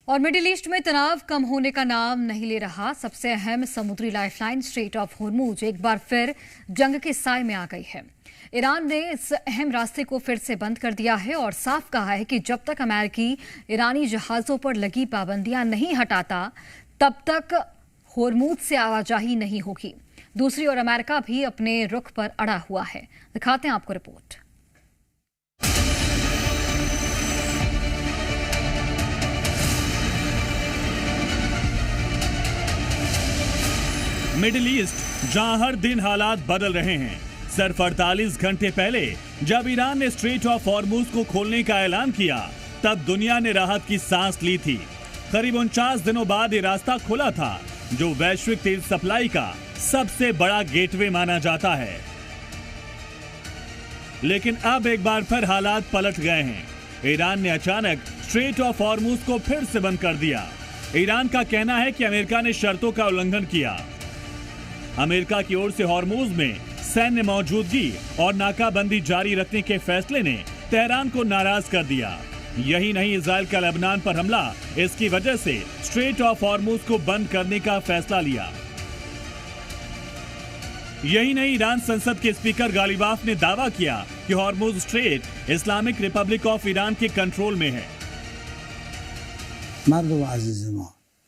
और middle east में तनाव कम होने का नाम नहीं ले रहा। सबसे अहम समुद्री लाइफलाइन स्ट्रेट ऑफ हॉर्मूज एक बार फिर जंग के साए में आ गई है। ईरान ने इस अहम रास्ते को फिर से बंद कर दिया है और साफ कहा है कि जब तक अमेरिकी ईरानी जहाजों पर लगी पाबंदियां नहीं हटाता तब तक हॉर्मूज से आवाजाही नहीं होगी। दूसरी ओर अमेरिका भी अपने रुख पर अड़ा हुआ है। दिखाते हैं आपको रिपोर्ट। मिडिल ईस्ट जहां हर दिन हालात बदल रहे हैं। सिर्फ 48 घंटे पहले जब ईरान ने स्ट्रेट ऑफ हॉर्मूज को खोलने का ऐलान किया तब दुनिया ने राहत की सांस ली थी। करीब 49 दिनों बाद ये रास्ता खुला था जो वैश्विक तेल सप्लाई का सबसे बड़ा गेटवे माना जाता है। लेकिन अब एक बार फिर हालात पलट गए हैं। ईरान ने अचानक स्ट्रेट ऑफ हॉर्मूज को फिर से बंद कर दिया। ईरान का कहना है कि अमेरिका ने शर्तों का उल्लंघन किया। अमेरिका की ओर से हॉर्मूज में सैन्य मौजूदगी और नाकाबंदी जारी रखने के फैसले ने तेहरान को नाराज कर दिया। यही नहीं, इजराइल का लेबनान पर हमला इसकी वजह से स्ट्रेट ऑफ हॉर्मूज को बंद करने का फैसला लिया। यही नहीं, ईरान संसद के स्पीकर गालिबाफ ने दावा किया कि Hormuz strait Islamic Republic of Iran के कंट्रोल में है।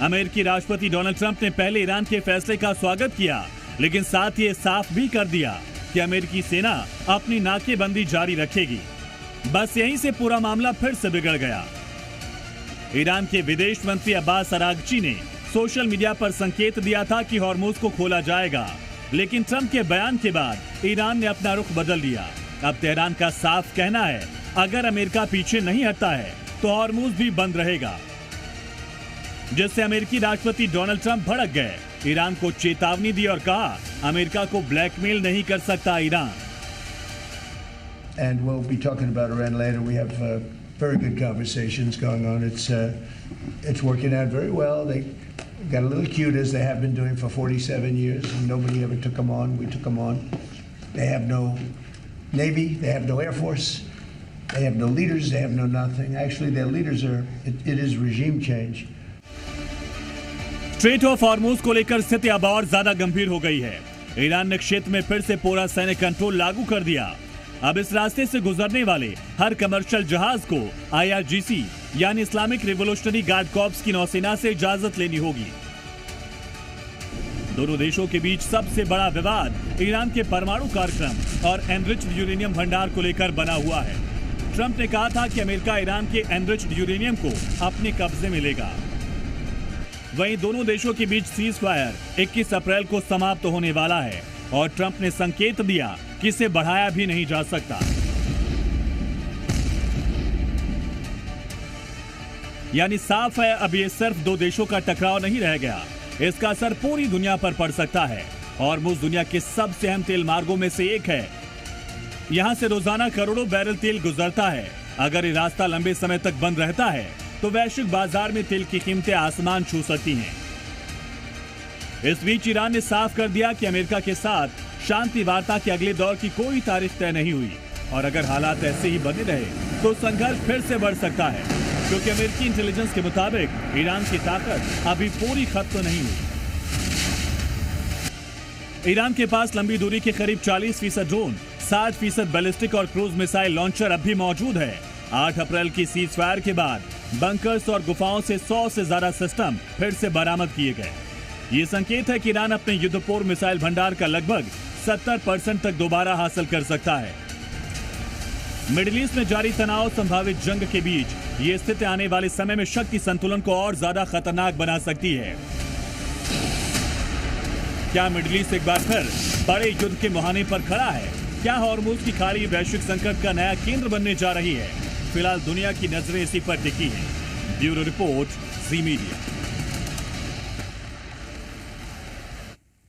अमेरिकी राष्ट्रपति डोनाल्ड ट्रंप ने पहले ईरान के फैसले का स्वागत किया, लेकिन साथ ही साफ भी कर दिया कि अमेरिकी सेना अपनी नाकेबंदी जारी रखेगी। बस यहीं से पूरा मामला फिर से बिगड़ गया। ईरान के विदेश मंत्री अब्बास अरागची ने सोशल मीडिया पर संकेत दिया था कि हॉर्मूज को खोला जाएगा, लेकिन ट्रंप के बयान के बाद ईरान ने अपना रुख बदल लिया। अब तेहरान का साफ कहना है अगर अमेरिका पीछे नहीं हटता है तो हॉर्मूज भी बंद रहेगा, जिससे अमेरिकी राष्ट्रपति डोनाल्ड ट्रंप भड़क गए। ईरान को चेतावनी दी और कहा अमेरिका को ब्लैकमेल नहीं कर सकता Iran. And we'll be talking about Iran later. We have very good conversations going on. It's working out very well. They got a little cute as they have been doing for 47 years, and nobody ever took them on. We took them on. They have no Navy, they have no Air Force, they have no leaders, they have no nothing. Actually, their leaders are, it is regime change. Straight of Hormuz को लेकर स्थिति अब और ज्यादा गंभीर हो गई है। ईरान ने क्षेत्र में फिर से पूरा सैन्य कंट्रोल लागू कर दिया। अब इस रास्ते से गुजरने वाले हर कमर्शियल जहाज को IRGC यानी इस्लामिक रिवोल्यूशनरी गार्ड कॉर्प्स की नौसेना से इजाजत लेनी होगी। दोनों देशों के बीच सबसे बड़ा विवाद ईरान के परमाणु कार्यक्रम और एनरिच्ड यूरेनियम भंडार को लेकर बना हुआ है। ट्रंप ने कहा था कि अमेरिका ईरान के एनरिच्ड यूरेनियम को अपने कब्जे में लेगा। वहीं दोनों देशों के बीच सीज फायर 21 अप्रैल को समाप्त होने वाला है और ट्रंप ने संकेत दिया कि इसे बढ़ाया भी नहीं जा सकता। यानी साफ है अब ये सिर्फ दो देशों का टकराव नहीं रह गया, इसका असर पूरी दुनिया पर पड़ सकता है। हॉर्मूज दुनिया के सबसे अहम तेल मार्गों में से एक है। यहां से रोजाना करोड़ों बैरल तेल गुजरता है। अगर ये रास्ता लंबे समय तक बंद रहता है तो वैश्विक बाजार में तेल की कीमतें आसमान छू सकती हैं। इस बीच ईरान ने साफ कर दिया कि अमेरिका के साथ शांति वार्ता के अगले दौर की कोई तारीख तय नहीं हुई और अगर हालात ऐसे ही बने रहे तो संघर्ष फिर से बढ़ सकता है, क्योंकि अमेरिकी इंटेलिजेंस के मुताबिक ईरान की ताकत अभी पूरी खत्म नहीं हुई। ईरान के पास लंबी दूरी के करीब 40% ड्रोन, 60% बैलिस्टिक और क्रूज मिसाइल लॉन्चर अब भी मौजूद है। 8 अप्रैल की सीज फायर के बाद बंकर्स और गुफाओं से 100 से ज्यादा सिस्टम फिर से बरामद किए गए। ये संकेत है कि ईरान अपने युद्धपूर्व मिसाइल भंडार का लगभग 70% तक दोबारा हासिल कर सकता है। मिडिल ईस्ट में जारी तनाव, संभावित जंग के बीच ये स्थिति आने वाले समय में शक्ति संतुलन को और ज्यादा खतरनाक बना सकती है। क्या मिडिल ईस्ट एक बार फिर बड़े युद्ध के मुहाने पर खड़ा है? क्या हॉर्मुज की खाड़ी वैश्विक संकट का नया केंद्र बनने जा रही है? फिलहाल दुनिया की नजरें इसी पर टिकी हैं। ब्यूरो रिपोर्ट, जी मीडिया।